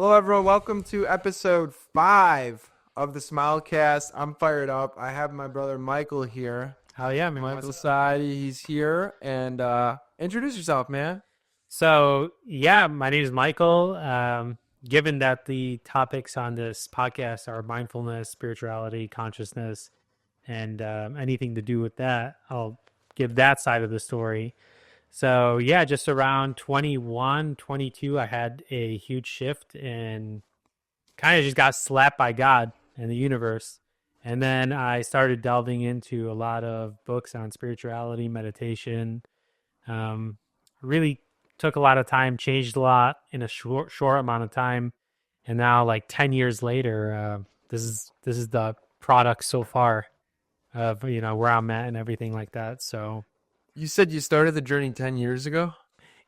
Hello, everyone. Welcome to episode 5 of the SmyleCast. I'm fired up. I have my brother Michael here. Hell yeah, man. Michael Saadi, he's here. And introduce yourself, man. My name is Michael. Given that the topics on this podcast are mindfulness, spirituality, consciousness, and anything to do with that, I'll give that side of the story. So, yeah, just around 21, 22, I had a huge shift and kind of just got slapped by God and the universe. And then I started delving into a lot of books on spirituality, meditation. Really took a lot of time, changed a lot in a short amount of time. And now, like 10 years later, this is the product so far of, where I'm at and everything like that. So You said you started the journey 10 years ago?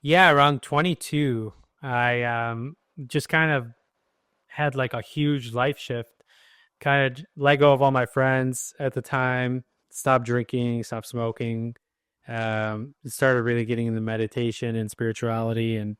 yeah, around 22, I just kind of had like a huge life shift. Kind of let go of all my friends at the time, stopped drinking, stopped smoking, started really getting into meditation and spirituality. And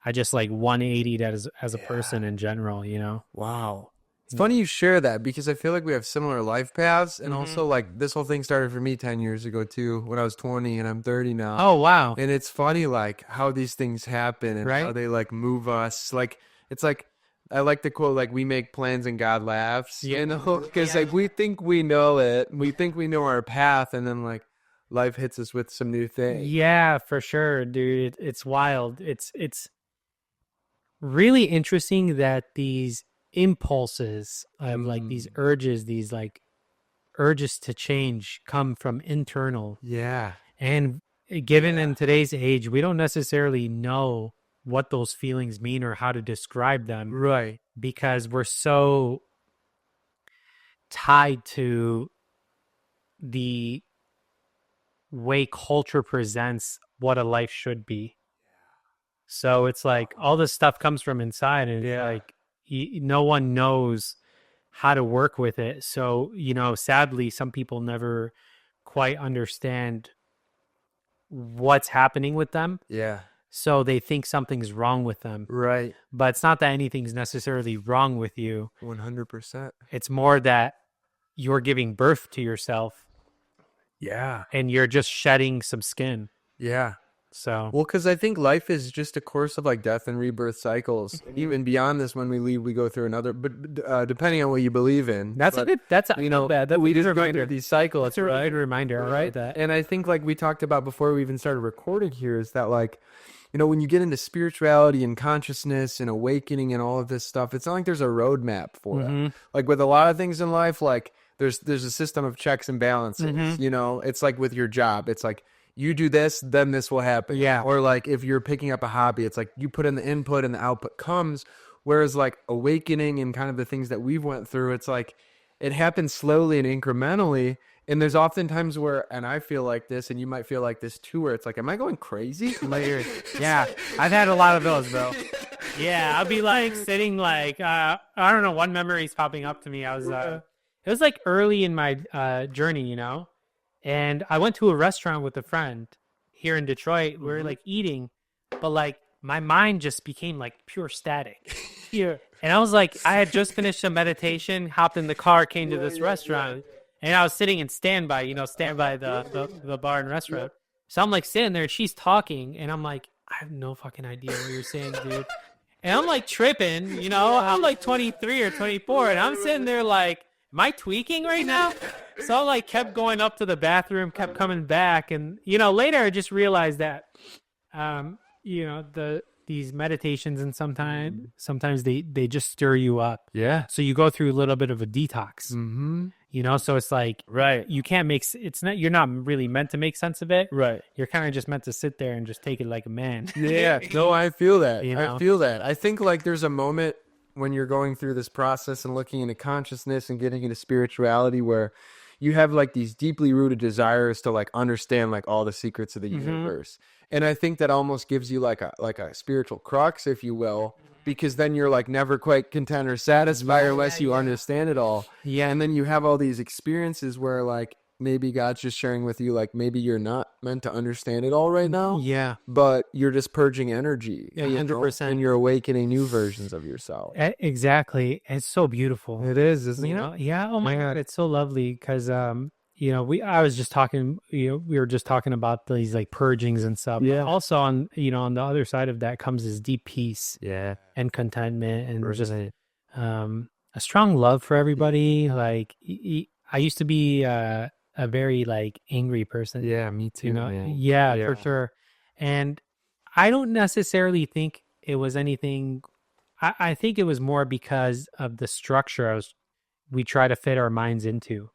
I just like 180'd as a person in general. Wow. It's funny you share that because I feel like we have similar life paths. And Mhm. also, like, this whole thing started for me 10 years ago, too, when I was 20 and I'm 30 now. Oh, wow. And it's funny, like, how these things happen and how Right? they, like, move us. Like, it's like, I like the quote, like, we make plans and God laughs, Yeah. Because, like, we think we know it. We think we know our path. And then, like, life hits us with some new thing. Yeah, for sure, dude. It's wild. It's really interesting that these impulses, like these urges to change come from internal. Yeah. And given in today's age, we don't necessarily know what those feelings mean or how to describe them Right. because we're so tied to the way culture presents what a life should be. So it's like all this stuff comes from inside, and it's like no one knows how to work with it. So, sadly, some people never quite understand what's happening with them. Yeah. So they think something's wrong with them. Right. But it's not that anything's necessarily wrong with you. 100%. It's more that you're giving birth to yourself Yeah. and you're just shedding some skin. Yeah. So, Well, because I think life is just a course of like death and rebirth cycles. And even beyond this, when we leave, we go through another. But depending on what you believe in, that's a good, that's a, you know, bad. we That's just a go reminder. through these cycles, That's a really good reminder. right? That. And I think like we talked about before we even started recording here is that like, when you get into spirituality and consciousness and awakening and all of this stuff, it's not like there's a roadmap for it. Like with a lot of things in life, like there's a system of checks and balances. It's like with your job, it's like you do this, then this will happen. Yeah. Or like if you're picking up a hobby, it's like you put in the input and the output comes. Whereas like awakening and kind of the things that we've went through, it's like it happens slowly and incrementally. And there's often times where, and I feel like this, and you might feel like this too, where it's like, am I going crazy? Yeah, I've had a lot of those, bro. Yeah, I'll be like sitting like I don't know. One memory's popping up to me. It was like early in my journey, and I went to a restaurant with a friend here in Detroit. We were like eating, but like my mind just became like pure static. Here, and I was like, I had just finished a meditation, hopped in the car, came to this restaurant. And I was sitting in standby, the bar and restaurant. So I'm like sitting there, and she's talking, and I'm like, I have no fucking idea what you're saying, dude. And I'm like tripping, I'm like 23 or 24, and I'm sitting there like, am I tweaking right now? So I like kept going up to the bathroom, kept coming back, and later I just realized that, these meditations and sometimes they just stir you up. Yeah. So you go through a little bit of a detox. Mm-hmm. So it's like, Right. you can't you're not really meant to make sense of it. Right. You're kind of just meant to sit there and just take it like a man. Yeah. No, I feel that. You I feel that. I think like there's a moment when you're going through this process and looking into consciousness and getting into spirituality where you have like these deeply rooted desires to like understand like all the secrets of the universe. And I think that almost gives you like a spiritual crux, if you will, because then you're like never quite content or satisfied unless you understand it all. Yeah. And then you have all these experiences where like, maybe God's just sharing with you, like, maybe you're not meant to understand it all right now. Yeah. But you're just purging energy. Yeah, you know, 100%. And you're awakening new versions of yourself. Exactly. It's so beautiful. It is, isn't You it? know? Yeah. Oh my God. It's so lovely because, I was just talking, we were just talking about these like purgings and stuff. Yeah. Also on the other side of that comes this deep peace Yeah. and contentment and just a strong love for everybody. Like I used to be a very like angry person. Yeah, me too, man. Yeah, for sure. And I don't necessarily think it was anything. I think it was more because of the structure we try to fit our minds into.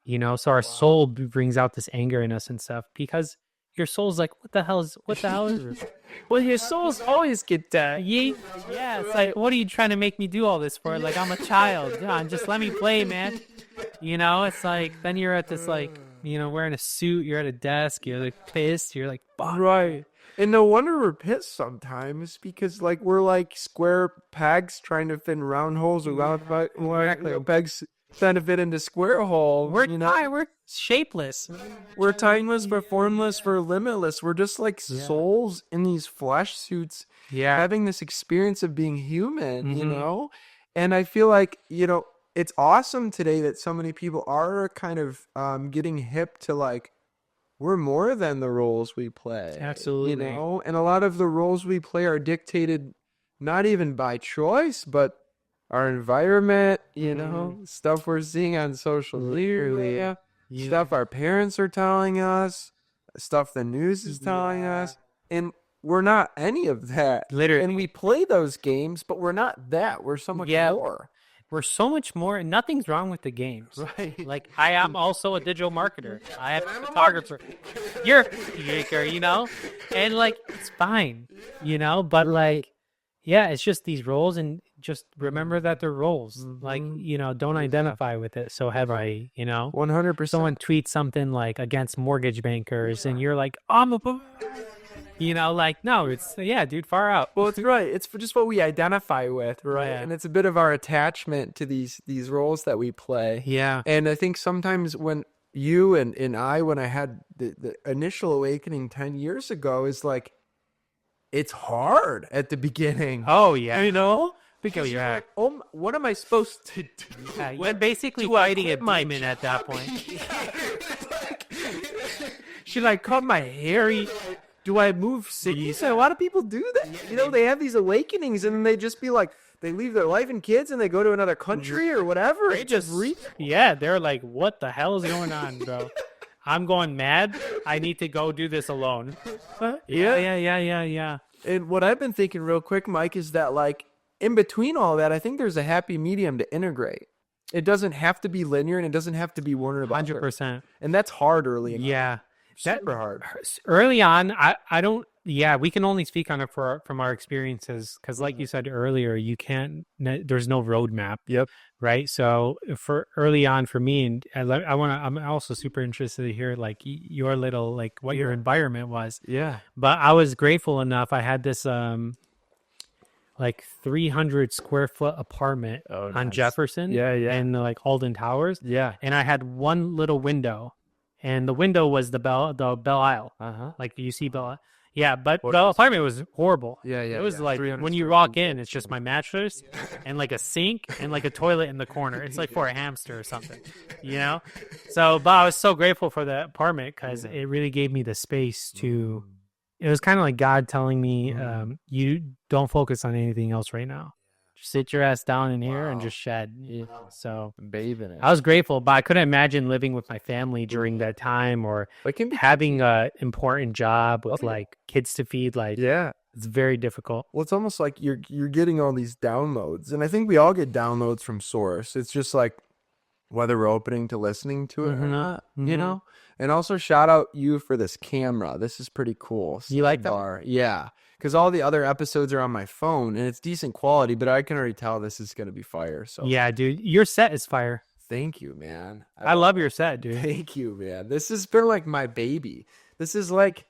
So our soul brings out this anger in us and stuff because your soul's like, what the hell is this? Well, your souls always get that. Yeah, it's like, what are you trying to make me do all this for? Like, I'm a child. Just let me play, man. It's like, then you're at this, like, wearing a suit, you're at a desk, you're like pissed, you're like, fuck. Right. And no wonder we're pissed sometimes because, like, we're like square pegs trying to fit in round holes or round pegs trying to fit into square holes. We're shapeless. We're timeless, but formless, we're limitless. We're just like souls in these flesh suits having this experience of being human, And I feel like, it's awesome today that so many people are kind of getting hip to, like, we're more than the roles we play. Absolutely. And a lot of the roles we play are dictated not even by choice, but our environment, stuff we're seeing on social media, stuff our parents are telling us, stuff the news is telling us. And we're not any of that. Literally. And we play those games, but we're not that. We're so much more. We're so much more. Nothing's wrong with the games. Right. Like, I am also a digital marketer. I am a photographer. You're a maker, And, like, it's fine, But, like, yeah, it's just these roles, and just remember that they're roles. Like, don't identify with it so heavily, 100%. Someone tweets something, like, against mortgage bankers, and you're like, I'm a... like, no, it's, dude, far out. Well, it's right. It's just what we identify with, right? Yeah. And it's a bit of our attachment to these roles that we play. Yeah. And I think sometimes when you and I, when I had the initial awakening 10 years ago, is like, it's hard at the beginning. Oh, yeah. Because you're like, oh, what am I supposed to do? When basically fighting a demon at that point. Should I cut my hair? Do I move cities? A lot of people do that. They have these awakenings and then they just be like, they leave their life and kids and they go to another country or whatever. They just, they're like, what the hell is going on, bro? I'm going mad. I need to go do this alone. Yeah. And what I've been thinking real quick, Mike, is that, like, in between all that, I think there's a happy medium to integrate. It doesn't have to be linear and it doesn't have to be one or the other. 100%. And that's hard early on. Yeah. Super hard. Early on, I don't, we can only speak on it from our experiences. Cause like you said earlier, there's no roadmap. Yep. Right. So for early on for me, and I'm also super interested to hear like your little, like what your environment was. Yeah. But I was grateful enough. I had this, like 300 square foot apartment on Jefferson. Yeah. And like Alden Towers. Yeah. And I had one little window. And the window was the bell aisle. Like you see Bell. Yeah, but the apartment was horrible. Yeah. It was like when you walk in, it's just my mattress and like a sink and like a toilet in the corner. It's like for a hamster or something, So, but I was so grateful for the apartment because it really gave me the space to. It was kind of like God telling me, "You don't focus on anything else right now. Just sit your ass down in here and just shed." So bathing it. I was grateful, but I couldn't imagine living with my family during that time or having a important job with like kids to feed. Like, it's very difficult. Well, it's almost like you're getting all these downloads, and I think we all get downloads from source. It's just like whether we're opening to listening to it or not, And also shout out you for this camera. This is pretty cool. You like that? Yeah. Because all the other episodes are on my phone and it's decent quality, but I can already tell this is going to be fire. So yeah, dude, your set is fire. Thank you, man. I love your set, dude. Thank you, man. This has been like my baby. This is like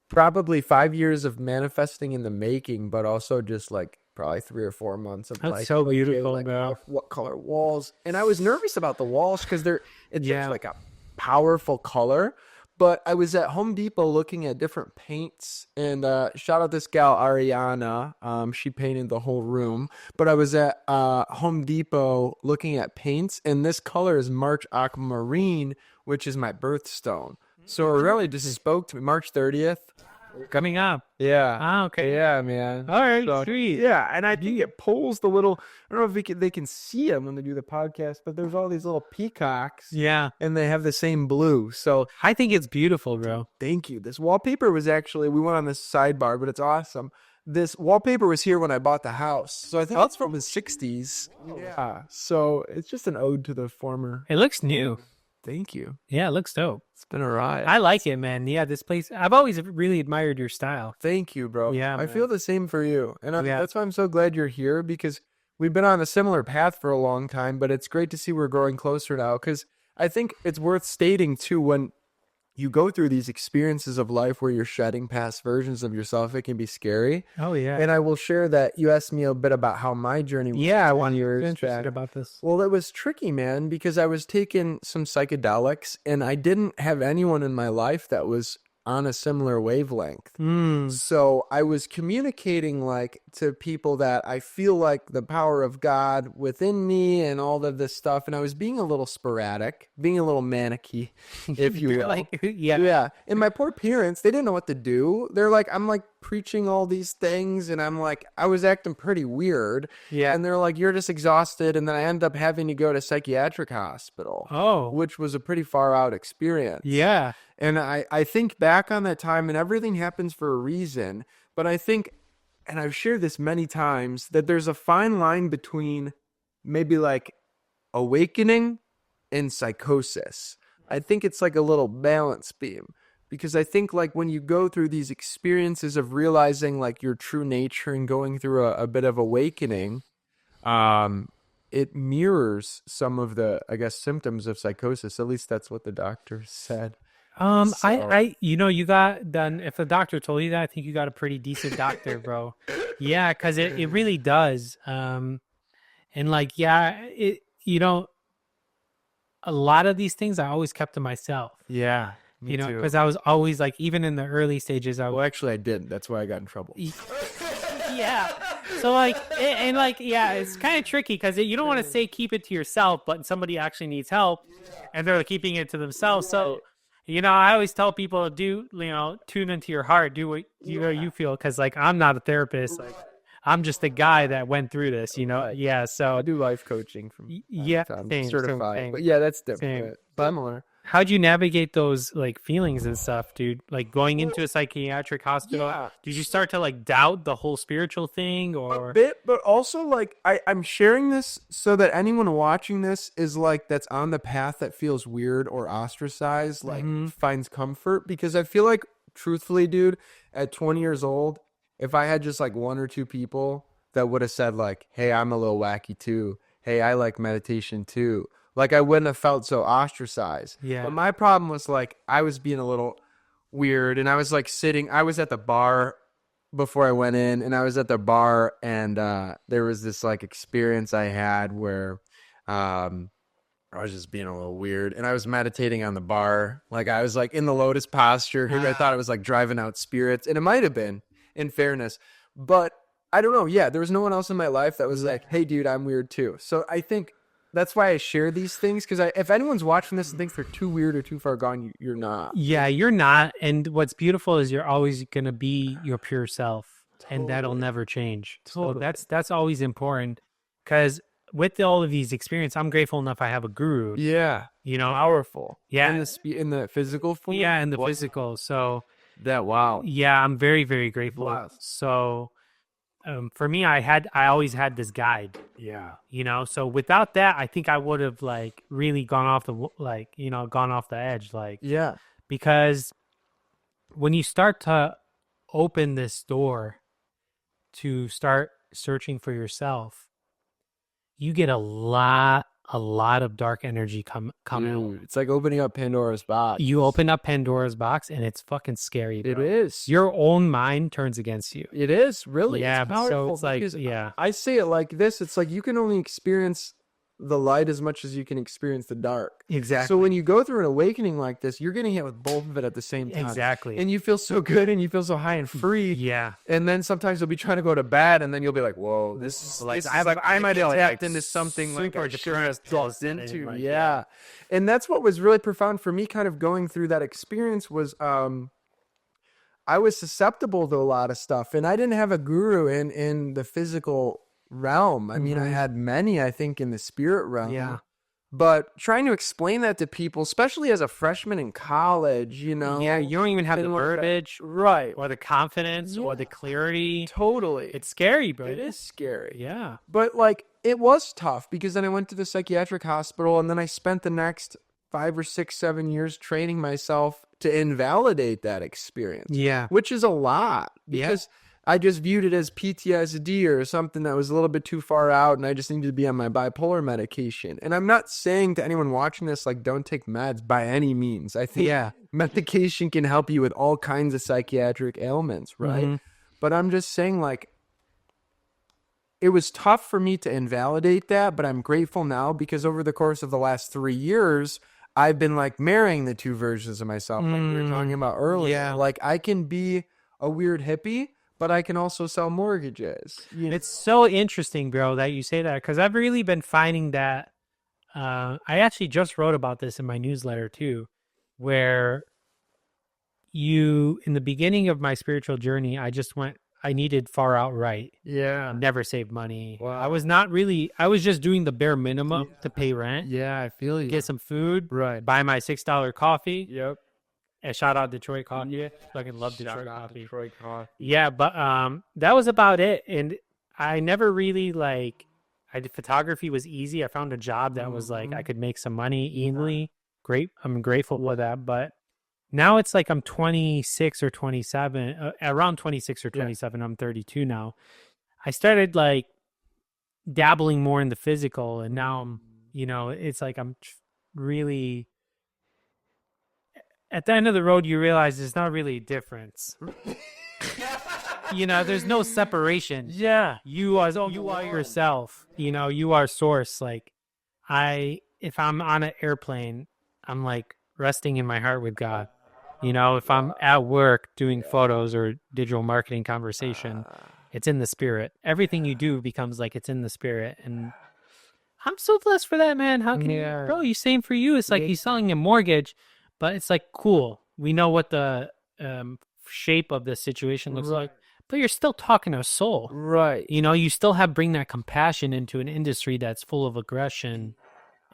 probably 5 years of manifesting in the making, but also just like probably 3 or 4 months of That's like, so beautiful, like, bro. what color walls. And I was nervous about the walls because it's just like a powerful color. But I was at Home Depot looking at different paints, and shout out this gal Ariana. She painted the whole room. But I was at Home Depot looking at paints, and this color is March Aquamarine, which is my birthstone. So it really just spoke to me. March 30th. Coming up. Yeah. Ah, okay. Yeah, man. All right, So, sweet. yeah, and I think it pulls the little. I don't know if they can see them when they do the podcast, but there's all these little peacocks. Yeah. And they have the same blue. So I think it's beautiful, bro. thank you. This wallpaper was actually, we went on this sidebar, but it's awesome. This wallpaper was here when I bought the house. So I think it's from the 60s. Yeah. So it's just an ode to the former. It looks new. Thank you. Yeah, it looks dope. It's been a ride. I like it, man. Yeah, this place, I've always really admired your style. Thank you, bro. Yeah, I man. feel the same for you. And Yeah. that's why I'm so glad you're here, because we've been on a similar path for a long time, but it's great to see we're growing closer now, because I think it's worth stating too, when you go through these experiences of life where you're shedding past versions of yourself, it can be scary. Oh, yeah. And I will share that you asked me a bit about how my journey was. Yeah, I want years interested back. about this. Well, it was tricky, man, because I was taking some psychedelics and I didn't have anyone in my life that was on a similar wavelength. So I was communicating like to people that I feel like the power of God within me and all of this stuff. And I was being a little sporadic, being a little manicky, if you will. Like, yeah. Yeah. And my poor parents, they didn't know what to do. They're like, I'm like preaching all these things. And I'm like, I was acting pretty weird. Yeah. And they're like, you're just exhausted. And then I ended up having to go to psychiatric hospital, Oh, which was a pretty far out experience. yeah. And I think back on that time, and everything happens for a reason. But I think, and I've shared this many times, that there's a fine line between maybe like awakening and psychosis. I think it's like a little balance beam, because I think like when you go through these experiences of realizing like your true nature and going through a bit of awakening, it mirrors some of the, I guess, symptoms of psychosis. At least that's what the doctor said. You got done. If the doctor told you that, I think you got a pretty decent doctor, bro. Yeah, because it really does. And like, yeah, a lot of these things I always kept to myself. Yeah, me too. Because I was always like, even in the early stages, Well, actually, I didn't. That's why I got in trouble. Yeah. So like, and like, yeah, it's kind of tricky because you don't want to say keep it to yourself, but somebody actually needs help, and they're keeping it to themselves. So. I always tell people tune into your heart, do what you feel. Cause like, I'm not a therapist. Like, I'm just a guy that went through this, Yeah. So I do life coaching from same, certified, same. but yeah, that's different. Same. But similar. How'd you navigate those like feelings and stuff, dude? Like going into a psychiatric hospital, did you start to like doubt the whole spiritual thing, or a bit? But also like I'm sharing this so that anyone watching this is like, that's on the path that feels weird or ostracized, like finds comfort, because I feel like, truthfully, dude, at 20 years old, if I had just like one or two people that would have said like, hey, I'm a little wacky too, hey, I like meditation too, like I wouldn't have felt so ostracized. Yeah. But my problem was like, I was being a little weird, and I was like I was at the bar before I went in, and I was at the bar, and there was this like experience I had where I was just being a little weird, and I was meditating on the bar. Like I was like in the lotus posture. I thought it was like driving out spirits, and it might have been, in fairness, but I don't know. Yeah, there was no one else in my life that was like, hey dude, I'm weird too. So I think that's why I share these things, because if anyone's watching this and thinks they're too weird or too far gone, you're not. Yeah, you're not. And what's beautiful is you're always going to be your pure self, and that'll never change. Totally. So that's always important, because with all of these experiences, I'm grateful enough I have a guru. Yeah, powerful. Yeah, in the physical form. Yeah, in the physical. So wow. Yeah, I'm very, very grateful. Wow. So for me, I always had this guide. Yeah. So without that, I think I would have like really gone off the edge, like, yeah, because when you start to open this door to start searching for yourself, you get a lot of dark energy come out. It's like opening up Pandora's box. You open up Pandora's box, and it's fucking scary, bro. It is. Your own mind turns against you. It is, really. Yeah, it's powerful. so it's like, I say it like this. It's like you can only experience the light as much as you can experience the dark. Exactly. So when you go through an awakening like this, you're getting hit with both of it at the same time. Exactly. And you feel so good and you feel so high and free. Yeah. And then sometimes you'll be trying to go to bed and then you'll be like, whoa, this is like, I might have tapped into something like I shouldn't have into. Like, yeah. And that's what was really profound for me kind of going through that experience was, I was susceptible to a lot of stuff, and I didn't have a guru in the physical realm. I mean, I had many, I think, in the spirit realm. Yeah. But trying to explain that to people, especially as a freshman in college, you know. Yeah, you don't even have the and like that- verbiage right? or the confidence or the clarity. Totally, It's scary, bro. it is scary. Yeah. But like, it was tough because then I went to the psychiatric hospital, and then I spent the next 5 or 6, 7 years training myself to invalidate that experience. Yeah. Which is a lot Yeah. because I just viewed it as PTSD or something that was a little bit too far out, and I just needed to be on my bipolar medication. And I'm not saying to anyone watching this, like, don't take meds by any means. I think medication can help you with all kinds of psychiatric ailments, right? But I'm just saying, like, it was tough for me to invalidate that, but I'm grateful now because over the course of the last 3 years, I've been like marrying the two versions of myself, like we were talking about earlier. Yeah. Like, I can be a weird hippie, but I can also sell mortgages. You know? It's so interesting, bro, that you say that because I've really been finding that. I actually just wrote about this in my newsletter too, where in the beginning of my spiritual journey, I needed far out right. Yeah. Never saved money. Wow. I was just doing the bare minimum to pay rent, Yeah, I feel you. get some food, Right. buy my $6 coffee. Yep. And shout out Detroit Coffee. Yeah. Fucking love Detroit Coffee. Detroit Coffee. Yeah, but that was about it. And I never really photography was easy. I found a job that was like I could make some money easily. Great. I'm grateful for that. But now it's like I'm 26 or 27, around 26 or 27. I'm 32 now. I started like dabbling more in the physical, and now I'm, it's like I'm really at the end of the road. You realize there's not really a difference. There's no separation. Yeah. You are yourself. You are source. Like if I'm on an airplane, I'm like resting in my heart with God. If I'm at work doing photos or digital marketing conversation, it's in the spirit. Everything you do becomes like it's in the spirit. And I'm so blessed for that, man. How can you, bro, you same for you. It's like you're selling a mortgage, but it's like, cool. We know what the shape of the situation looks like, but you're still talking to a soul. Right. You still bring that compassion into an industry that's full of aggression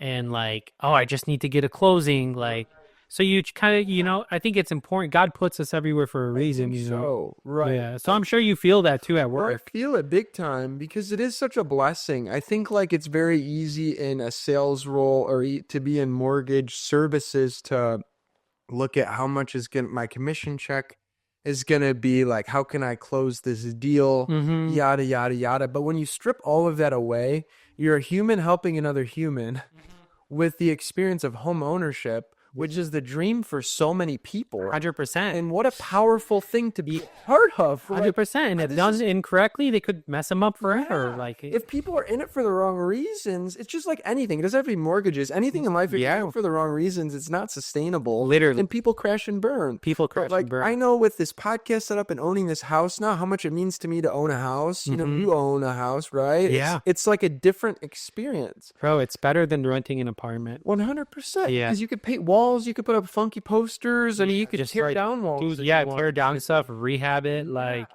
and like, oh, I just need to get a closing. Like, so you kind of, I think it's important. God puts us everywhere for a reason, So, right. Yeah. So I'm sure you feel that too at Well, I work. feel it big time because it is such a blessing. I think like it's very easy in a sales role or to be in mortgage services to look at how much is my commission check is going to be, like, how can I close this deal, yada, yada, yada. But when you strip all of that away, you're a human helping another human with the experience of home ownership, which is the dream for so many people. 100%. And what a powerful thing to be part of. Right? 100%. And if done incorrectly, they could mess them up forever. Like, if people are in it for the wrong reasons, it's just like anything. It doesn't have to be mortgages. Anything in life, if you're in it for the wrong reasons, it's not sustainable. Literally. And people crash and burn. People crash like, and burn. I know with this podcast set up and owning this house now, how much it means to me to own a house. You own a house, right? Yeah. It's like a different experience. Bro, it's better than renting an apartment. 100%. Yeah. Because you could paint walls, you could put up funky posters, and you could just tear down walls. Tear down stuff, rehab it. Like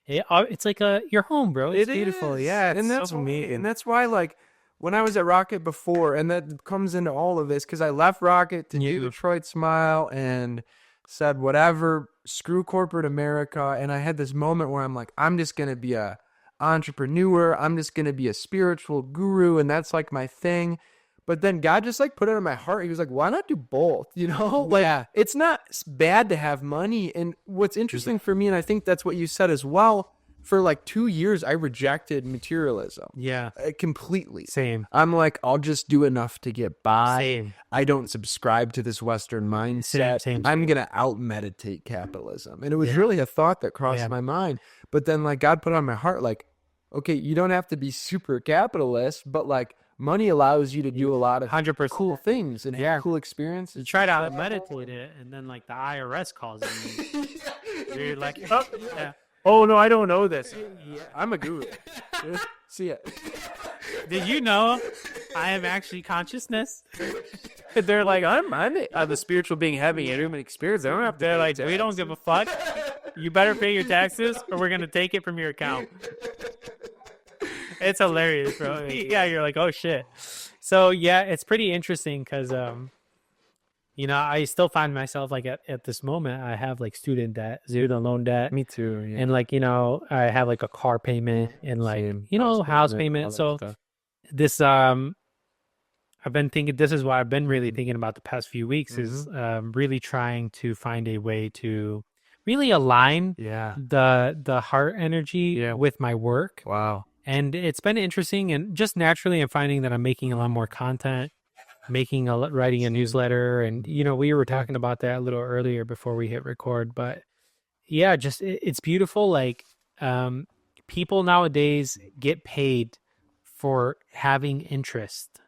it's like your home, bro. It's beautiful. Yeah, it's and that's so amazing. And that's why, like, when I was at Rocket before, and that comes into all of this, because I left Rocket to do Detroit Smile and said, whatever, screw corporate America. And I had this moment where I'm like, I'm just going to be a entrepreneur. I'm just going to be a spiritual guru. And that's like my thing. But then God just like put it in my heart. He was like, why not do both? Like, it's not bad to have money. And what's interesting for me, and I think that's what you said as well, for like 2 years, I rejected materialism. Yeah. Completely. Same. I'm like, I'll just do enough to get by. Same. I don't subscribe to this Western mindset. Same. I'm going to out-meditate capitalism. And it was really a thought that crossed my mind. But then like God put on my heart, like, okay, you don't have to be super capitalist, but like, money allows you to do a lot of 100%. cool things and have cool experiences. You try to meditate it, and then like the IRS calls you. You're like, oh, yeah. Oh no, I don't know this. I'm a guru. See ya. Did you know I am actually consciousness? They're like, I'm the spiritual being having a human experience. I don't have to. They're like, we don't give a fuck. You better pay your taxes, or we're gonna take it from your account. It's hilarious, bro. Yeah, you're like, oh shit. So yeah, it's pretty interesting because you know, I still find myself like at this moment, I have like student loan debt. Me too. Yeah. And like, you know, I have like a car payment and like, Same. you know, house payment. So this, I've been thinking, this is what I've been really thinking about the past few weeks is really trying to find a way to really align the heart energy with my work. Wow. And it's been interesting, and just naturally I'm finding that I'm making a lot more content, writing a newsletter. And, you know, we were talking about that a little earlier before we hit record, but yeah, just, it's beautiful. Like, people nowadays get paid for having interest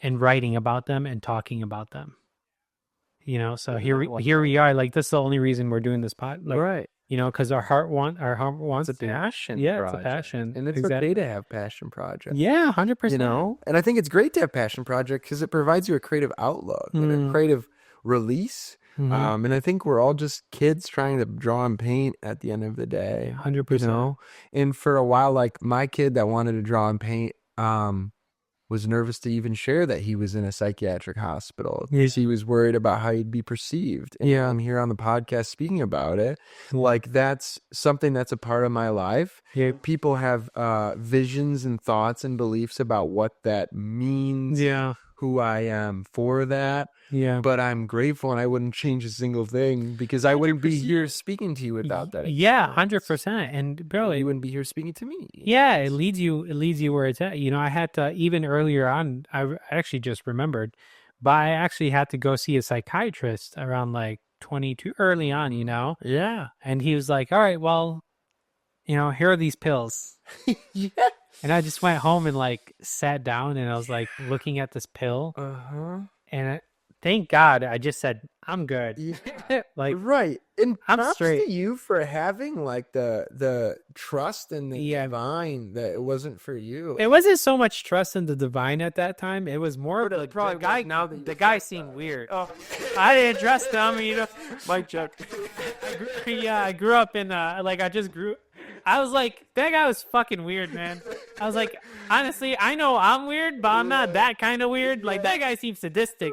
in writing about them and talking about them, you know? So here we are, like, that's the only reason we're doing this pod. Like, right. You know, because our heart wants it's a passion. Yeah, project. It's a passion. And it's okay to have passion projects. Yeah, 100%. You know? And I think it's great to have passion projects because it provides you a creative outlook and a creative release. And I think we're all just kids trying to draw and paint at the end of the day. 100%. You know? And for a while, like my kid that wanted to draw and paint was nervous to even share that he was in a psychiatric hospital. Yes. He was worried about how he'd be perceived. And I'm here on the podcast speaking about it. Like that's something that's a part of my life. Yeah. People have visions and thoughts and beliefs about what that means. Yeah. Who I am for that. Yeah. But I'm grateful and I wouldn't change a single thing because I wouldn't be here speaking to you without that. Yeah, 100%. And bro, you wouldn't be here speaking to me. Yeah, it leads you where it's at. You know, I had to, even earlier on, I actually just remembered, but I actually had to go see a psychiatrist around like 22 early on, you know? Yeah. And he was like, all right, well, you know, here are these pills. Yeah. And I just went home and like sat down and I was like looking at this pill. And thank God I just said, I'm good. Yeah. Like, right. And I'm straight. To you for having like the trust in the divine that it wasn't for you. It wasn't so much trust in the divine at that time. It was more of the guy seemed weird. Oh, I didn't trust him, you know. Mike joke. I grew up in I was like, that guy was fucking weird, man. I was like, honestly, I know I'm weird, but I'm not that kind of weird. Like, that guy seems sadistic,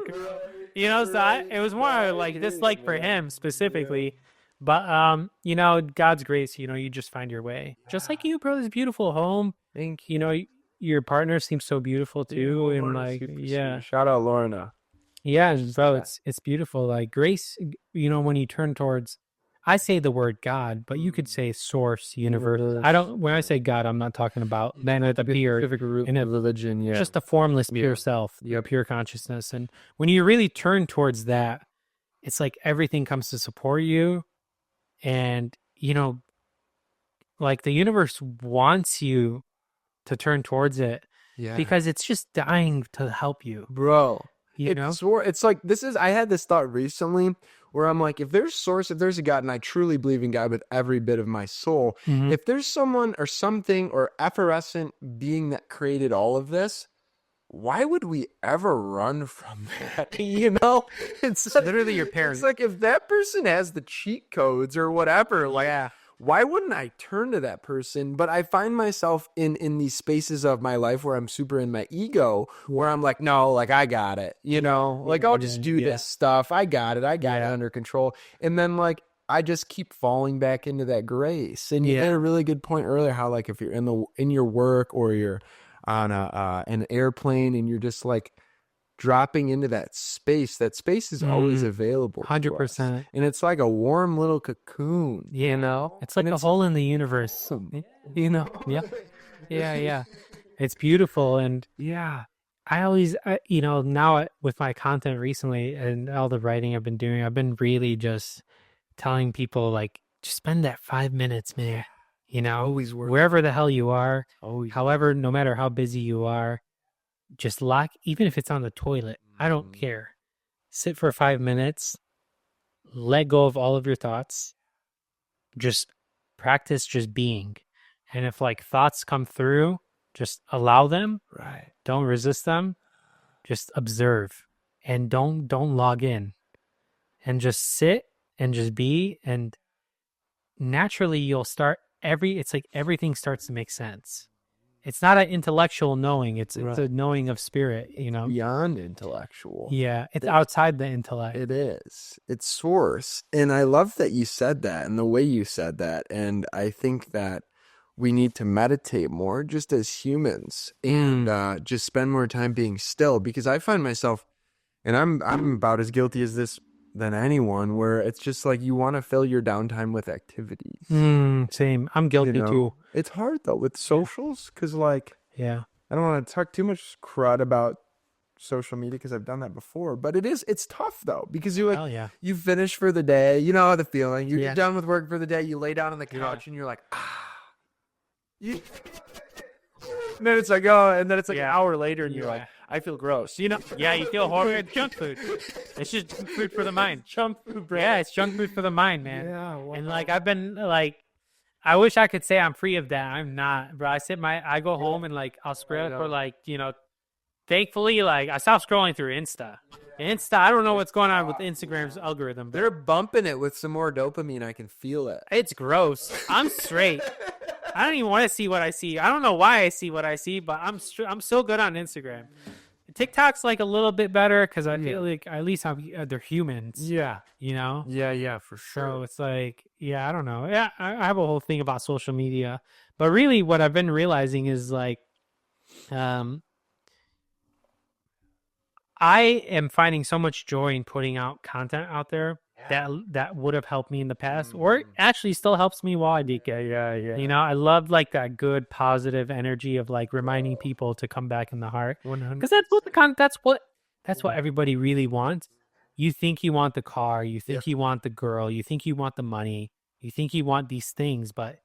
you know? So it was more like dislike for him specifically. But, you know, God's grace, you know, you just find your way. Just like you, bro, this beautiful home. You know, your partner seems so beautiful too. And like, yeah. Shout out Lorna. Yeah, bro, it's beautiful. Like grace, you know, when you turn towards, I say the word God, but you could say source, universe. When I say God, I'm not talking about then at the pure in a religion, just a formless pure self, pure consciousness. And when you really turn towards that, it's like everything comes to support you. And, you know, like the universe wants you to turn towards it because it's just dying to help you. Bro, you know? It's like, I had this thought recently where I'm like, if there's source, if there's a God, and I truly believe in God with every bit of my soul, if there's someone or something or effervescent being that created all of this, why would we ever run from that? You know, it's literally your parents. It's like if that person has the cheat codes or whatever, like, why wouldn't I turn to that person? But I find myself in these spaces of my life where I'm super in my ego, where I'm like, no, like I got it, you know, like I'll just do this stuff. I got it under control. And then like, I just keep falling back into that grace. And you had a really good point earlier, how like, if you're in your work or you're on an airplane and you're just like dropping into that space is always available. 100%. And it's like a warm little cocoon, you know? It's like a hole in the universe, you know? Yeah. Yeah. It's beautiful. And I always, you know, now with my content recently and all the writing I've been doing, I've been really just telling people like, just spend that 5 minutes, man. You know, always wherever the hell you are, however, no matter how busy you are, just lock, even if it's on the toilet. I don't care. Sit for 5 minutes, let go of all of your thoughts, just practice just being. And if like thoughts come through, just allow them. Right. Don't resist them. Just observe and don't log in, and just sit and just be, and naturally you'll start it's like everything starts to make sense. It's not an intellectual knowing, it's a knowing of spirit, you know. Beyond intellectual. Yeah, it's outside the intellect. It is. It's source. And I love that you said that and the way you said that. And I think that we need to meditate more just as humans and just spend more time being still, because I find myself, and I'm about as guilty as this than anyone, where it's just like you want to fill your downtime with activities. Same. I'm guilty too. It's hard though with socials, because like, yeah, I don't want to talk too much crud about social media because I've done that before, but it's tough though, because you you finish for the day, you know the feeling, you're done with work for the day, you lay down on the couch and you're like, and then it's like, and then it's like an hour later and you're like, I feel gross, you know? Yeah, you feel horrible. It's junk food. It's just junk food for the mind. Junk food, bro. Yeah, it's junk food for the mind, man. Yeah, wow. And like I've been like, I wish I could say I'm free of that. I'm not, bro. I go home and like I'll scroll for like, you know, thankfully like I stopped scrolling through Insta. I don't know what's going on with Instagram's algorithm. They're bumping it with some more dopamine. I can feel it. It's gross. I'm straight. I don't even want to see what I see. I don't know why I see what I see, but I'm so good on Instagram. TikTok's like a little bit better because I feel like at least they're humans. Yeah. You know? Yeah, for sure. So it's like, I don't know. Yeah, I have a whole thing about social media. But really what I've been realizing is like, I am finding so much joy in putting out content out there that would have helped me in the past, or it actually still helps me while I DK. Yeah. You know, I love like that good positive energy of like reminding people to come back in the heart, 100%. because that's what everybody really wants. You think you want the car, you think you want the girl, you think you want the money, you think you want these things, but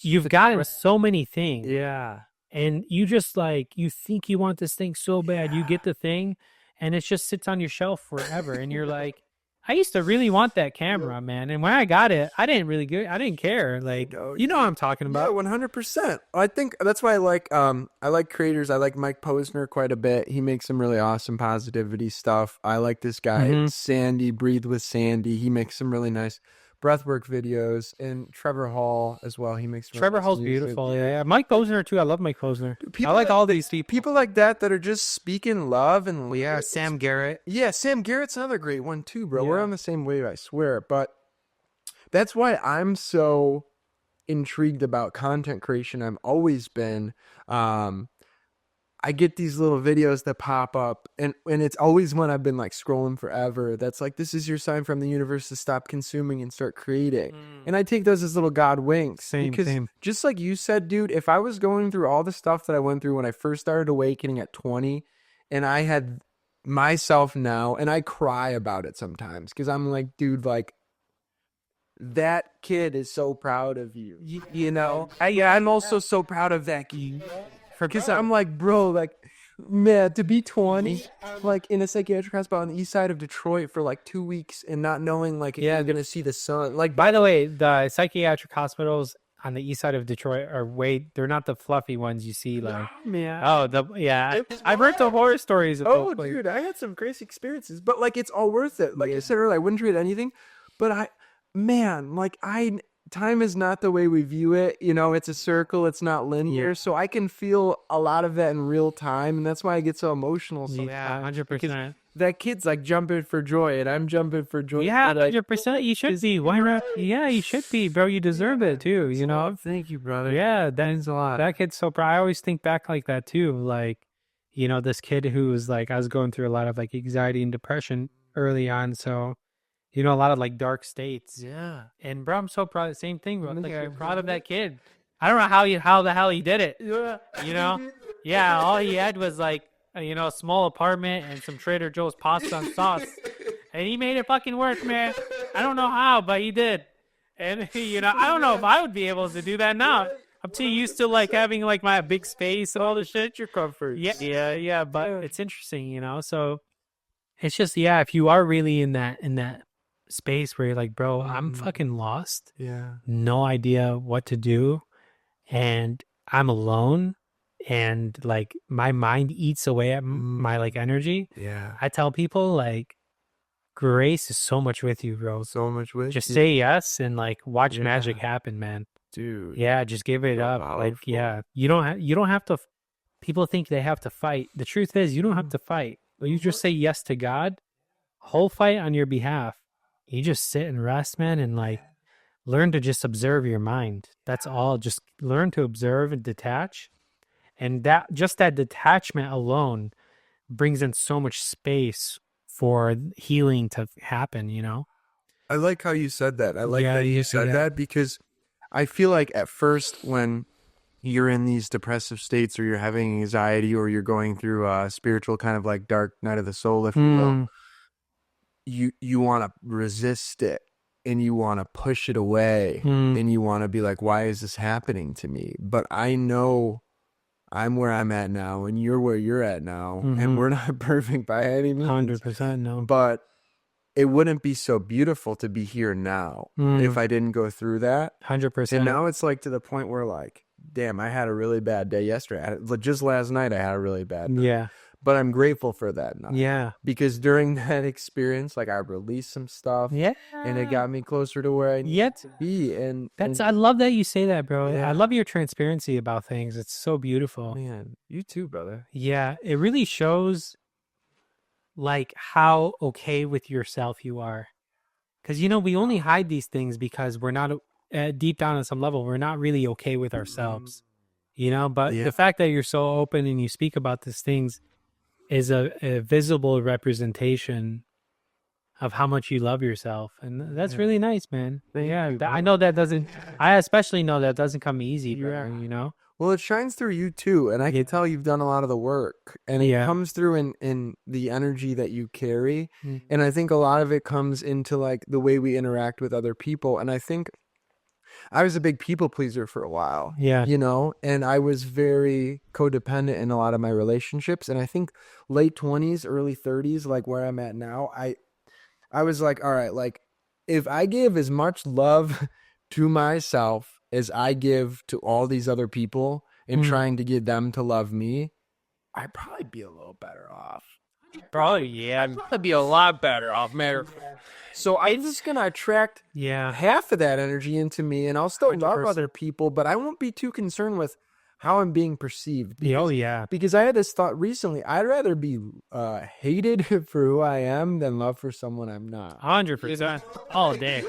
you've gotten so many things. Yeah. And you just like, you think you want this thing so bad, you get the thing and it just sits on your shelf forever. And you're like, I used to really want that camera, man. And when I got it, I didn't care. Like, you know what I'm talking about. Yeah, 100%. I think that's why I like creators. I like Mike Posner quite a bit. He makes some really awesome positivity stuff. I like this guy, Sandy, Breathe with Sandy. He makes some really nice breathwork videos, and Trevor Hall as well. He makes Trevor Hall's beautiful. Yeah. Mike Posner too. I love Mike Posner. I like all these people like that are just speaking love. And Sam Garrett. Yeah, Sam Garrett's another great one too, bro. We're on the same wave, I swear. But that's why I'm so intrigued about content creation. I've always been. I get these little videos that pop up, and it's always when I've been like scrolling forever. That's like, this is your sign from the universe to stop consuming and start creating. And I take those as little God winks. Same. Just like you said, dude, if I was going through all the stuff that I went through when I first started awakening at 20, and I had myself now, and I cry about it sometimes because I'm like, dude, like, that kid is so proud of you. You know? I'm also so proud of that kid. Because I'm like, bro, like, man, to be 20, like, in a psychiatric hospital on the east side of Detroit for like 2 weeks and not knowing, like, you're going to see the sun. Like, by the way, the psychiatric hospitals on the east side of Detroit they're not the fluffy ones you see, like. I've heard the horror stories of those places. Dude, I had some crazy experiences, but, like, it's all worth it. Like I said earlier, I wouldn't trade anything, but time is not the way we view it. You know, it's a circle. It's not linear. So I can feel a lot of that in real time. And that's why I get so emotional. Yeah, 100%. That kid's like jumping for joy and I'm jumping for joy. Yeah, 100%. You should be. Why not? Yeah, you should be, bro. You deserve it too, you know? Thank you, brother. Yeah, that means a lot. That kid's so proud. I always think back like that too. Like, you know, this kid who was like, I was going through a lot of like anxiety and depression early on. So, you know, a lot of like dark states. Yeah. And bro, I'm so proud. Same thing, bro. Like, I'm proud of that kid. I don't know how the hell he did it. Yeah. You know? Yeah, all he had was like, a small apartment and some Trader Joe's pasta and sauce. And he made it fucking work, man. I don't know how, but he did. And, I don't know if I would be able to do that now. I'm too used to like having like my big space and all the shit. Your comfort. Yeah. But it's interesting, So it's just if you are really in that space where you're like, bro, I'm fucking lost. Yeah. No idea what to do, and I'm alone, and like my mind eats away at my like energy. Yeah. I tell people like grace is so much with you, bro. So much with Just you. say yes and like watch Yeah. magic happen, man. Dude. Yeah, just give it So up. Like, powerful. you don't have to. People think they have to fight. The truth is, you don't have to fight. But you just say yes to God. Whole fight on your behalf. You just sit and rest, man, and like learn to just observe your mind. That's all. Just learn to observe and detach. And that detachment alone brings in so much space for healing to happen, I like how you said that. I like Yeah, that you you said said that because I feel like at first when you're in these depressive states or you're having anxiety or you're going through a spiritual kind of like dark night of the soul, if you will, you want to resist it and you want to push it away and you want to be like, why is this happening to me? But I know I'm where I'm at now and you're where you're at now and we're not perfect by any means. 100% no. But it wouldn't be so beautiful to be here now if I didn't go through that. 100%. And now it's like to the point where like, damn, I had a really bad day yesterday. Just last night I had a really bad night. Yeah. But I'm grateful for that night. Yeah. Because during that experience, like I released some stuff. Yeah. And it got me closer to where I need to be. And I love that you say that, bro. Yeah. I love your transparency about things. It's so beautiful. Man, you too, brother. Yeah. It really shows like how okay with yourself you are. Because, we only hide these things because we're not deep down on some level, we're not really okay with ourselves, but Yeah. the fact that you're so open and you speak about these things is a visible representation of how much you love yourself. And that's really nice, man. Thank you, I know I especially know that doesn't come easy, bro, Well, it shines through you too, and I can tell you've done a lot of the work, and it comes through in the energy that you carry, and I think a lot of it comes into like the way we interact with other people, and I think I was a big people pleaser for a while, and I was very codependent in a lot of my relationships, and I think late 20s, early 30s, like where I'm at now, I was like, all right, like if I give as much love to myself as I give to all these other people and trying to get them to love me, I'd probably be a little better off. Probably, yeah. I'd probably be a lot better off, man. So I'm just going to attract half of that energy into me, and I'll still 100%. love other people, but I won't be too concerned with how I'm being perceived. Because, Because I had this thought recently. I'd rather be hated for who I am than love for someone I'm not. 100% all day.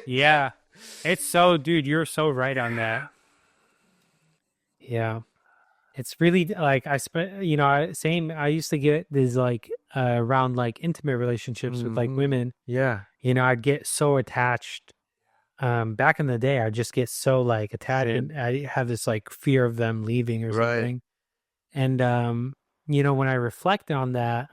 Yeah. It's so, dude, you're so right on that. Yeah. It's really like I used to get these like around like intimate relationships with like women. Yeah. I'd get so attached. Back in the day, I'd just get so like attached and I have this like fear of them leaving or something. And, when I reflect on that,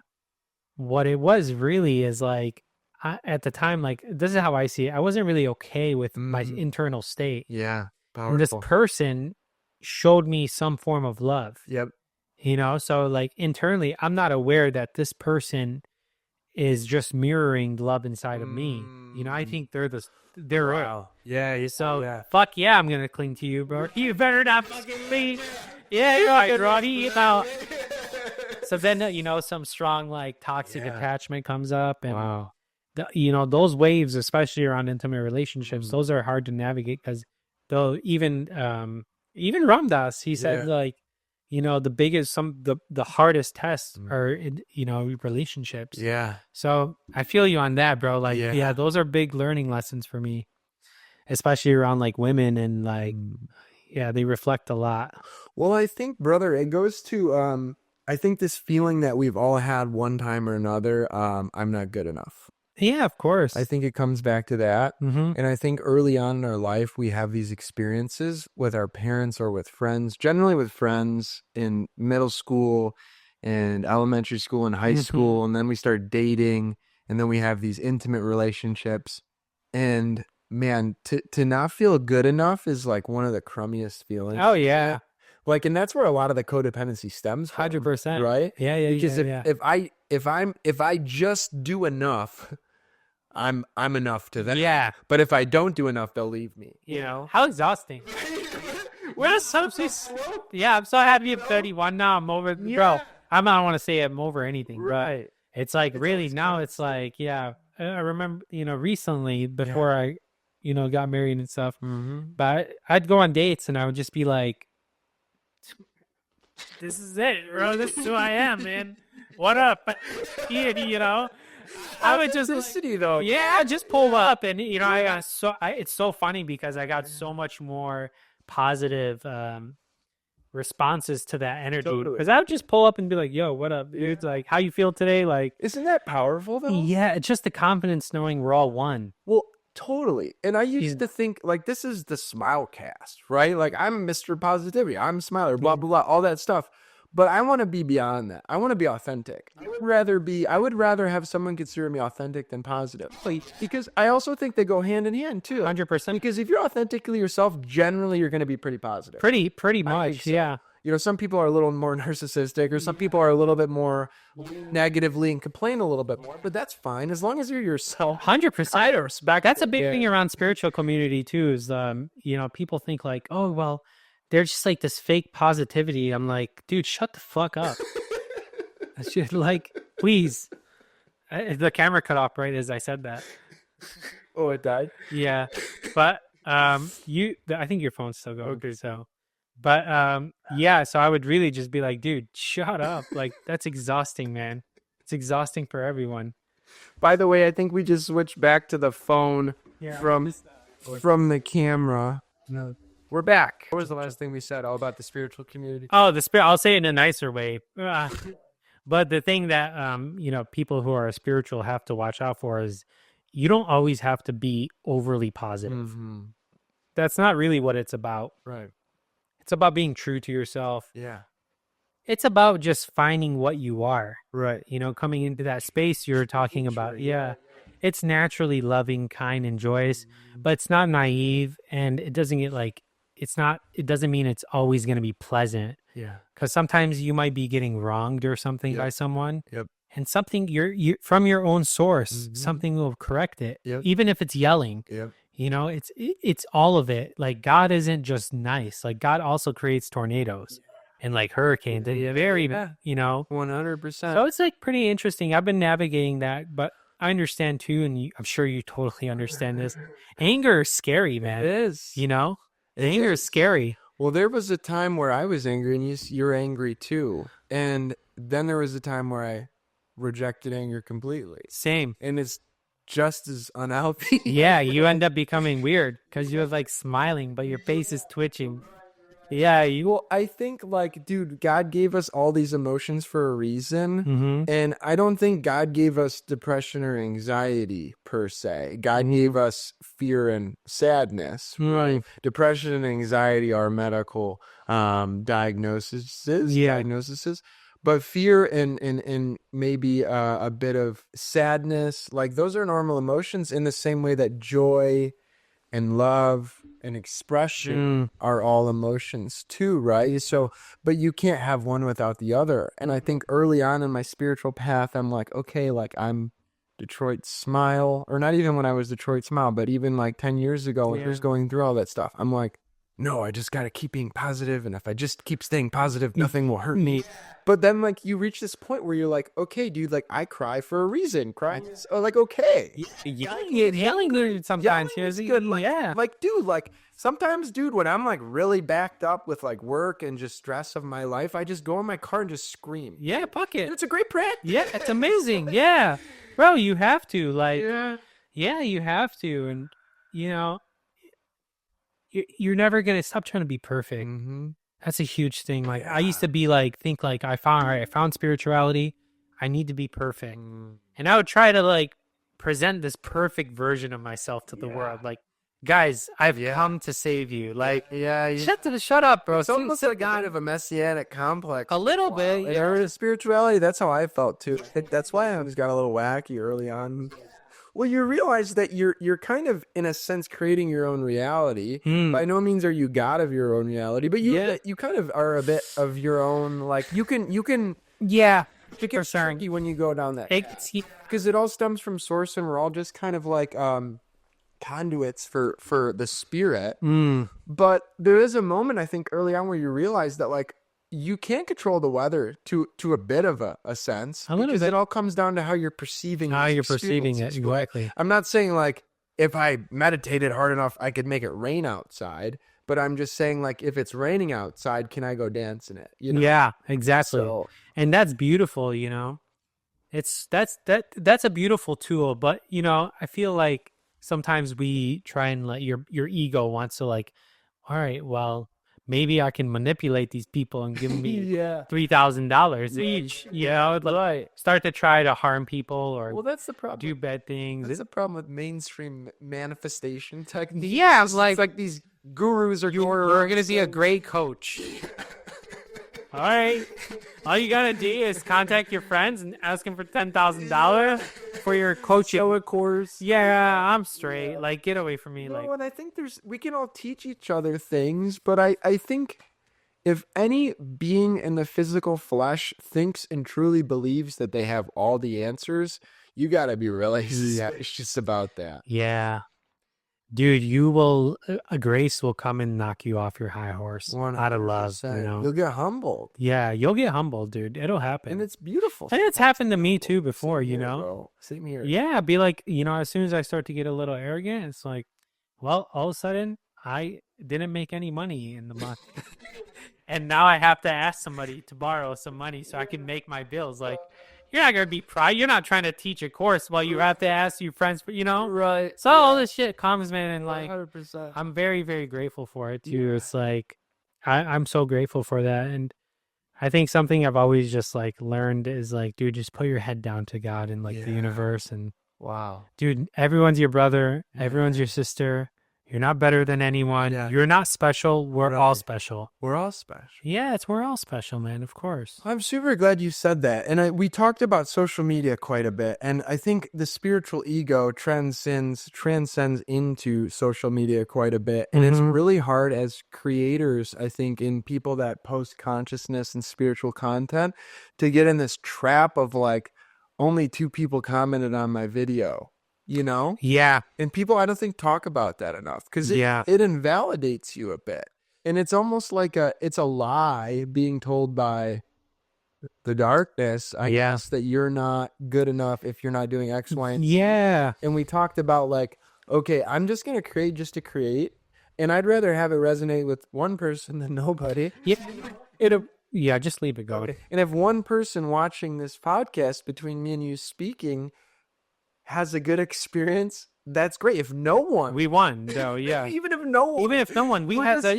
what it was really is like, at the time, like, this is how I see it. I wasn't really okay with my internal state. Yeah. Powerful. And this person showed me some form of love. Yep. So like internally, I'm not aware that this person is just mirroring love inside of me. I think they're Wow. Yeah. So fuck yeah, I'm gonna cling to you, bro. You better not fucking leave. Yeah, you're right, Roddy. So then some strong like toxic attachment comes up, and those waves, especially around intimate relationships, those are hard to navigate because they'll even Ram Dass, he said like the biggest the hardest tests are in relationships. Yeah. So I feel you on that, bro. Like those are big learning lessons for me, especially around like women and like they reflect a lot. Well, I think, brother, it goes to I think this feeling that we've all had one time or another, I'm not good enough. Yeah, of course. I think it comes back to that. And I think early on in our life, we have these experiences with our parents or with friends, generally with friends in middle school and elementary school and high school. And then we start dating, and then we have these intimate relationships. And man, to not feel good enough is like one of the crummiest feelings. Oh yeah, Like, and that's where a lot of the codependency stems from, 100%. right? Yeah, Because yeah. if I just do enough, I'm enough to them. Yeah. But if I don't do enough, they'll leave me. You know? How exhausting. We're so yeah, I'm so happy I'm 31 now. I'm over, bro. I don't want to say I'm over anything, right? It's like it's really now. It's like, yeah. I remember, recently before I, got married and stuff. Mm-hmm. But I'd go on dates and I would just be like, "This is it, bro. This is who I am, man. What up?" I would just though. Yeah, just pull up, and I got it's so funny because I got so much more positive responses to that energy because I would just pull up and be like, "Yo, what up, dude? It's like, how you feel today?" Like, isn't that powerful though? yeah, it's just the confidence knowing we're all one. Well, totally. And I used to think like this is the SmyleCast, right? Like I'm Mr. Positivity, I'm Smiler, blah blah blah, all that stuff. But I want to be beyond that. I want to be authentic. I would rather have someone consider me authentic than positive. Because I also think they go hand in hand too. 100%. Because if you're authentically yourself, generally you're going to be pretty positive. Pretty much, so. yeah. Some people are a little more narcissistic, or some people are a little bit more negatively and complain a little bit more, but that's fine as long as you're yourself. 100%. I respect. That's a big thing around spiritual community too. Is people think like, oh well, they're just like this fake positivity. I'm like, dude, shut the fuck up. Like, please. The camera cut off right as I said that. Oh, it died. Yeah, but I think your phone's still going. Okay, so. But yeah, so I would really just be like, dude, shut up. Like, that's exhausting, man. It's exhausting for everyone. By the way, I think we just switched back to the phone from the camera. No. We're back. What was the last thing we said all about the spiritual community? Oh, I'll say it in a nicer way. But the thing that people who are spiritual have to watch out for is you don't always have to be overly positive. Mm-hmm. That's not really what it's about. Right. It's about being true to yourself. Yeah. It's about just finding what you are. Right. Coming into that space you're talking about. Yeah. It's naturally loving, kind, and joyous, but it's not naive, and it doesn't get like, it doesn't mean it's always going to be pleasant. Yeah. Because sometimes you might be getting wronged or something by someone. Yep. And something you from your own source, something will correct it. Yep. Even if it's yelling. Yep. It's all of it. Like, God isn't just nice. Like, God also creates tornadoes and like hurricanes. Very, 100%. So it's like pretty interesting. I've been navigating that, but I understand too, and I'm sure you totally understand this. Anger is scary, man. It is. Anger is scary. Well, there was a time where I was angry, and you're angry too. And then there was a time where I rejected anger completely. Same. And it's just as unhealthy. Yeah, you end up becoming weird because you're like smiling, but your face is twitching. Yeah, Well, I think like, dude, God gave us all these emotions for a reason. And I don't think God gave us depression or anxiety per se. God gave us fear and sadness. Right. Depression and anxiety are medical diagnoses. But fear and maybe a bit of sadness, like those are normal emotions in the same way that joy and love and expression are all emotions too, right? So, but you can't have one without the other. And I think early on in my spiritual path, I'm like, okay, like I'm Detroit Smile, or not even when I was Detroit Smile, but even like 10 years ago when I was going through all that stuff, I'm like, no, I just got to keep being positive. And if I just keep staying positive, nothing will hurt me. But then like you reach this point where you're like, okay, dude, like I cry for a reason. Crying is like, okay. Yelling good sometimes. It's good. Like, dude, like sometimes, dude, when I'm like really backed up with like work and just stress of my life, I just go in my car and just scream. Yeah, fuck it. And it's a great practice. Yeah, it's amazing. Yeah. Bro, you have to. Like, yeah, you have to. And, you're never going to stop trying to be perfect. That's a huge thing. Like, I used to be like, think like I found spirituality. I need to be perfect. And I would try to like present this perfect version of myself to the world. Like, guys, I've come to save you. Like, shut up, bro. It's almost like kind of a messianic complex. A little bit. Yeah. Spirituality, that's how I felt too. I think that's why I was got a little wacky early on. Well, you realize that you're kind of in a sense creating your own reality. Hmm. By no means are you God of your own reality, but you kind of are a bit of your own. Like you can Yeah, it for gets sure. tricky when you go down that It's because it all stems from source, and we're all just kind of like conduits for the spirit. But there is a moment I think early on where you realize that like you can't control the weather to a bit of a sense A little because bit. it all comes down to how you're perceiving How these you're perceiving it, experiences. Right? exactly. I'm not saying like if I meditated hard enough I could make it rain outside, but I'm just saying like if it's raining outside, can I go dance in it? You know? Yeah, exactly. So And that's beautiful, you know. That's a beautiful tool, but you know, I feel like sometimes we try and let your ego wants to like, all right, well, maybe I can manipulate these people and give me yeah. $3,000 each, you know, like Right. start to try to harm people or Well, that's the problem. do bad things. That's the problem with mainstream manifestation techniques. Yeah, It's like these gurus are You're gonna be a great coach. All right. All you gotta do is contact your friends and ask them for $10,000 for your coaching course. Yeah, I'm straight. Like, get away from me. No, Like, and I think we can all teach each other things, but I think if any being in the physical flesh thinks and truly believes that they have all the answers, you got to be really suspicious about that. yeah, dude, a grace will come and knock you off your high horse out of love. You 100%. know. You'll get humbled, Yeah, you'll get humbled, dude. It'll happen. and it's beautiful. And it's happened to me too before. Same You here, know. bro. Same here. Yeah, be like, you know, as soon as I start to get a little arrogant, it's like, well, all of a sudden, I didn't make any money in the month. And now I have to ask somebody to borrow some money so I can make my bills. Like, you're not going to be proud. You're not trying to teach a course while you have to ask your friends, you know? Right. So all this shit comes, man, and like, 100%. I'm very, very grateful for it too. It's like, I'm so grateful for that. And I think something I've always just like learned is like, dude, just put your head down to God and like the universe. And Wow. dude, everyone's your brother. Everyone's your sister. You're not better than anyone. Yeah. You're not special. We're all Right. special. We're all special. Yeah, we're all special, man. Of course. I'm super glad you said that. And we talked about social media quite a bit. And I think the spiritual ego transcends into social media quite a bit. And it's really hard as creators, I think, in people that post consciousness and spiritual content to get in this trap of like, only 2 people commented on my video, you know? Yeah. And people, I don't think, talk about that enough because Yeah. it invalidates you a bit. And it's almost like it's a lie being told by the darkness, I guess, that you're not good enough if you're not doing X, Y, and Z. Yeah. And we talked about like, okay, I'm just going to create just to create. And I'd rather have it resonate with one person than nobody. Yeah, just leave it go. And if one person watching this podcast between me and you speaking has a good experience, that's great. If no one, We won, though. Yeah. even if no one, Even if no one, we had a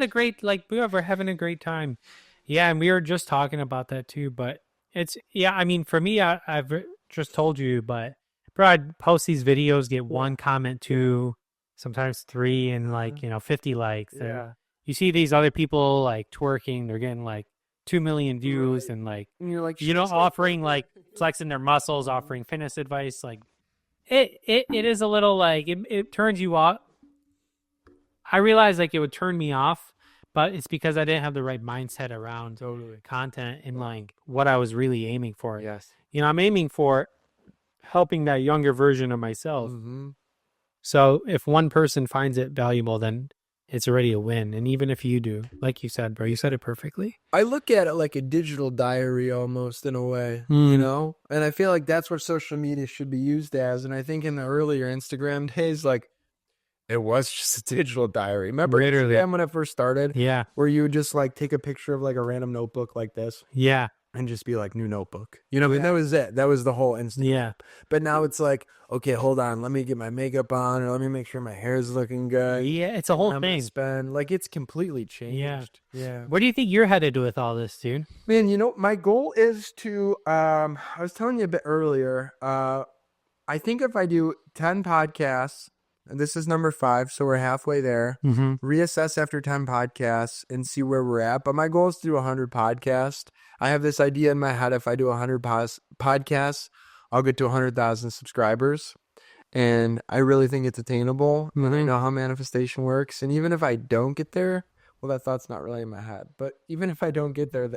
great, like, we were having a great time. Yeah, and we were just talking about that too. But I mean, for me, I've just told you, but bro, I'd post these videos, get 1 comment, 2, sometimes 3, and like, 50 likes. And you see these other people like twerking, they're getting like 2 million views and like, and you're like, offering like flexing their muscles, offering fitness advice. Like it is a little like, it turns you off. I realized like it would turn me off, but it's because I didn't have the right mindset around content and like what I was really aiming for. Yes. I'm aiming for helping that younger version of myself. Mm-hmm. So if one person finds it valuable, then it's already a win. And even if you do, like you said, bro, you said it perfectly. I look at it like a digital diary almost in a way, you know? And I feel like that's what social media should be used as. And I think in the earlier Instagram days, like it was just a digital diary. Remember Instagram when it first started? Yeah. Where you would just like take a picture of like a random notebook like this. Yeah. And just be like, new notebook. You know, but that was it. That was the whole Instagram. Yeah. But now it's like, okay, hold on. Let me get my makeup on, or let me make sure my hair is looking good. Yeah. It's a whole I'm thing. Spend like it's completely changed. Yeah. Where do you think you're headed with all this, dude? Man, my goal is to I was telling you a bit earlier, I think if I do 10 podcasts, and this is number 5, so we're halfway there, reassess after 10 podcasts and see where we're at. But my goal is to do 100 podcasts. I have this idea in my head, if I do 100 podcasts, I'll get to 100,000 subscribers. And I really think it's attainable. I know how manifestation works. And even if I don't get there, well, that thought's not really in my head. But even if I don't get there,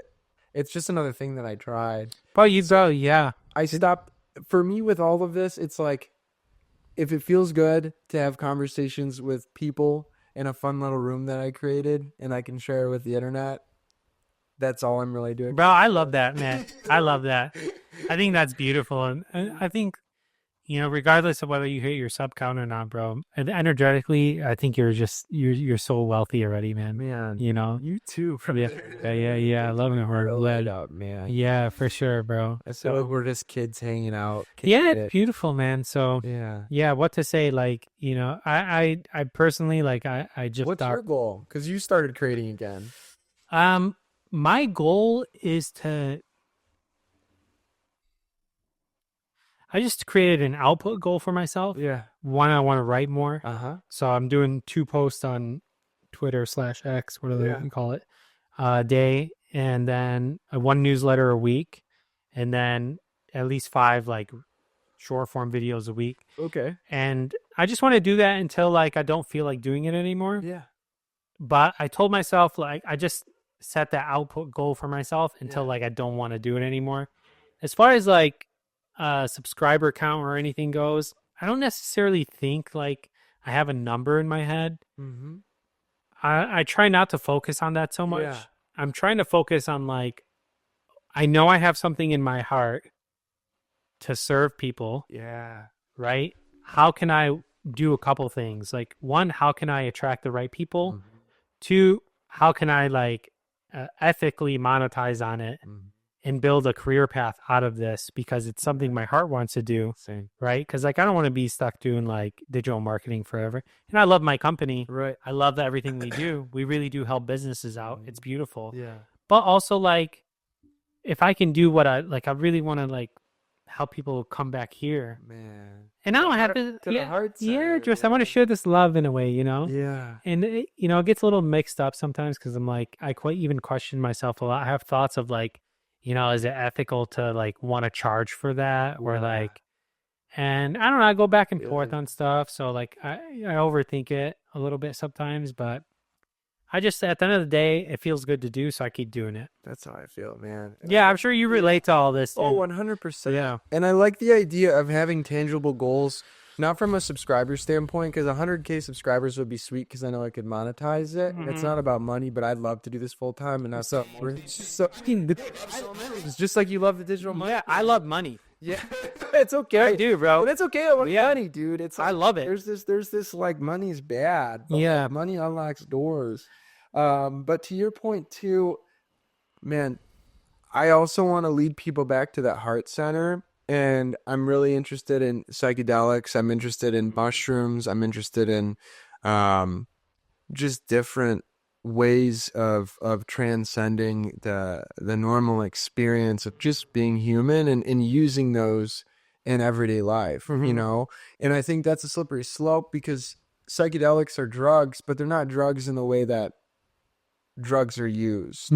it's just another thing that I tried. Bro, yeah. I stopped. For me, with all of this, it's like, if it feels good to have conversations with people in a fun little room that I created and I can share with the internet, that's all I'm really doing. Bro, I love that, man. I love that. I think that's beautiful. And I think, you know, regardless of whether you hit your sub count or not, bro, energetically, I think you're so wealthy already, man. Man, you know, you too. Yeah. I love it. We're Light up, man. Yeah, for sure, bro. I feel like we're just kids hanging out. Yeah, it's beautiful, man. So yeah, what to say? Like, you know, I personally, like, I just. What's your goal? Because you started creating again. My goal is to. I just created an output goal for myself. Yeah. One, I want to write more. So I'm doing 2 posts on Twitter/X, whatever you call it, a day, and then 1 newsletter a week, and then at least 5 like short form videos a week. Okay. And I just want to do that until like I don't feel like doing it anymore. Yeah. But I told myself, like, I just set that output goal for myself until like I don't want to do it anymore. As far as like subscriber count or anything goes, I don't necessarily think like I have a number in my head. I try not to focus on that so much. I'm trying to focus on like, I know I have something in my heart to serve people. Right? How can I do a couple things? Like, 1, how can I attract the right people? 2, how can I like ethically monetize on it and build a career path out of this, because it's something my heart wants to do. Right? Because like, I don't want to be stuck doing like digital marketing forever. And I love my company. Right. I love everything we do. We really do help businesses out. It's beautiful. Yeah. But also, like, if I can do what I like, I really want to like help people come back here. Man. And I don't have to. the heart center, I want to share this love in a way, you know. Yeah. And it, you know, it gets a little mixed up sometimes because I'm like, I quite even question myself a lot. I have thoughts of like, you know, is it ethical to like want to charge for that, or like, and I don't know. I go back and forth on stuff, so like I overthink it a little bit sometimes, but I just, at the end of the day, it feels good to do, so I keep doing it. That's how I feel, man. Yeah, I'm sure you relate to all this. Oh, 100%. Yeah. And I like the idea of having tangible goals, not from a subscriber standpoint, because 100K subscribers would be sweet because I know I could monetize it. It's not about money, but I'd love to do this full time. And that's it's just like you love the digital money. Yeah, I love money. Yeah, it's okay. I do, bro. But it's okay. I want money, dude. It's like, I love it. There's this like money's bad. But Yeah. like, money unlocks doors. But to your point too, man, I also want to lead people back to that heart center. And I'm really interested in psychedelics. I'm interested in mushrooms. I'm interested in just different ways of transcending the normal experience of just being human and using those in everyday life, you know? And I think that's a slippery slope because psychedelics are drugs, but they're not drugs in the way that drugs are used,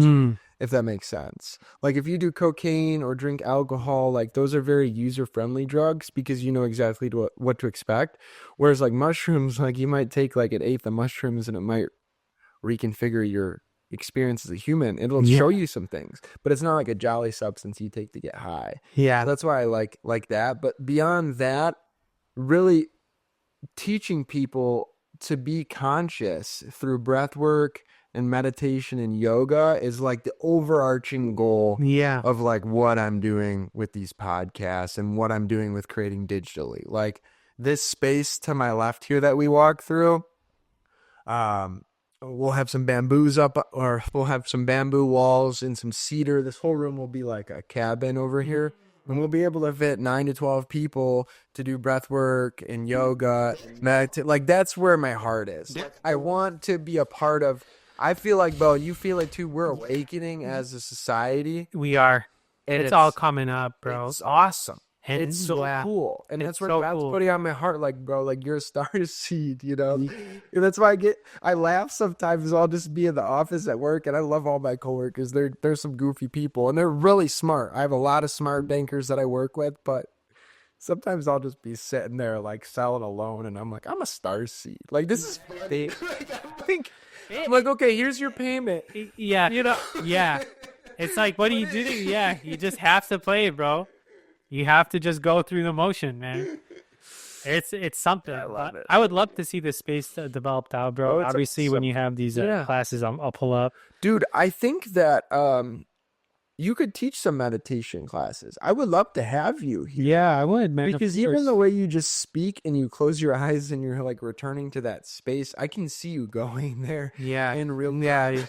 if that makes sense. Like if you do cocaine or drink alcohol, like those are very user-friendly drugs because you know exactly what to expect. Whereas like mushrooms, like you might take like an eighth of mushrooms and it might reconfigure your experience as a human. It'll show you some things, but it's not like a jolly substance you take to get high. Yeah. That's why I like that. But beyond that, really teaching people to be conscious through breath work and meditation and yoga is like the overarching goal of like what I'm doing with these podcasts and what I'm doing with creating digitally. Like this space to my left here that we walk through, we'll have some bamboos up, or we'll have some bamboo walls and some cedar. This whole room will be like a cabin over here. And we'll be able to fit 9 to 12 people to do breath work and yoga. Like that's where my heart is. I want to be a part of. I feel like, Bo, you feel it too. We're awakening as a society. We are. And it's all coming up, bro. It's awesome. And it's so cool. And that's what God's putting on my heart. Like, bro, like you're a star seed, you know? And that's why I laugh sometimes. I'll just be in the office at work and I love all my coworkers. They're some goofy people and they're really smart. I have a lot of smart bankers that I work with, but Sometimes I'll just be sitting there like selling alone, and I'm like, I'm a star seed. Like this is funny. Like, I think I'm like, okay, here's your payment. Yeah, You know, yeah. It's like, what do you do? Yeah, you just have to play it, bro. You have to just go through the motion, man. It's something. I love it. I would love to see the space developed out, bro. Oh, it's Obviously, when awesome. you have these Yeah. classes, I'll pull up. Dude, I think that you could teach some meditation classes. I would love to have you here. Yeah, I would, man. Because even the way you just speak and you close your eyes and you're like returning to that space, I can see you going there. Yeah, In real time. yeah.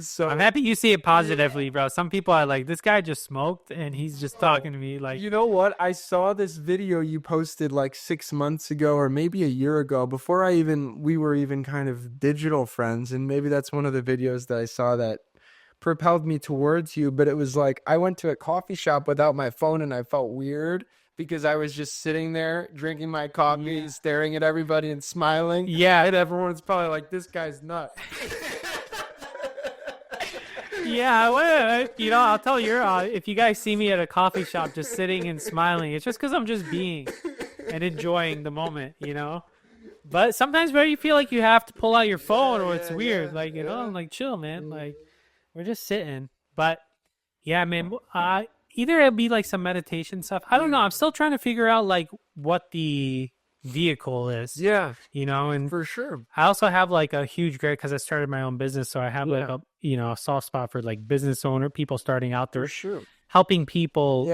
So I'm happy you see it positively, bro. Some people are like, this guy just smoked and he's just talking to me like, you know what? I saw this video you posted like 6 months ago or maybe a year ago before we were even kind of digital friends. And maybe that's one of the videos that I saw that propelled me towards you. But it was like, I went to a coffee shop without my phone and I felt weird because I was just sitting there drinking my coffee, staring at everybody and smiling. yeah, And everyone's probably like, this guy's nuts. yeah. Well, you know, I'll tell you, if you guys see me at a coffee shop just sitting and smiling, it's just because I'm just being and enjoying the moment, you know. But sometimes, bro, you feel like you have to pull out your phone, or it's weird. Like, you know, I'm like, chill, man. Like, we're just sitting. But yeah, man. Either it'll be like some meditation stuff. I don't know. I'm still trying to figure out like what the vehicle is. Yeah, You know, and for sure. I also have like a huge grade because I started my own business, so I have like a a soft spot for like business owner people starting out there, For sure. helping people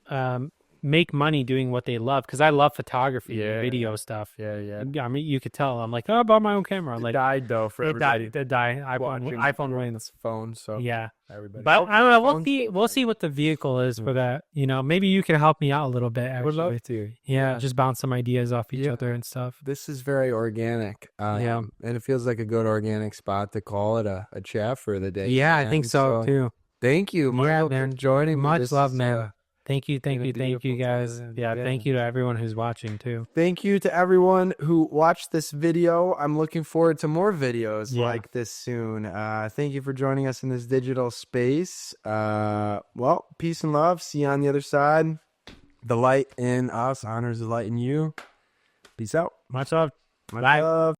Yeah. make money doing what they love. Because I love photography, and Yeah. video stuff. Yeah. I mean, you could tell I'm like, oh, I bought my own camera. I'm like, Died though for it died. everybody It died. iPhone running went. this phone. So Yeah, everybody. but I don't know. We'll phones- see. We'll see what the vehicle is for that. You know, maybe you can help me out a little bit. Would love Actually. to. Yeah, just bounce some ideas off each Yeah. other and stuff. This is very organic. Yeah. And it feels like a good organic spot to call it a chat for the day. Yeah, I think And so too. Thank you, Michael, man. for joining me. Much This love, is, man. Thank you, been a thank you, beautiful guys. time. Yeah, Yeah. thank you to everyone who's watching too. Thank you to everyone who watched this video. I'm looking forward to more videos Yeah. like this soon. Thank you for joining us in this digital space. Well, peace and love. See you on the other side. The light in us honors the light in you. Peace out. Much love. Much Bye. love.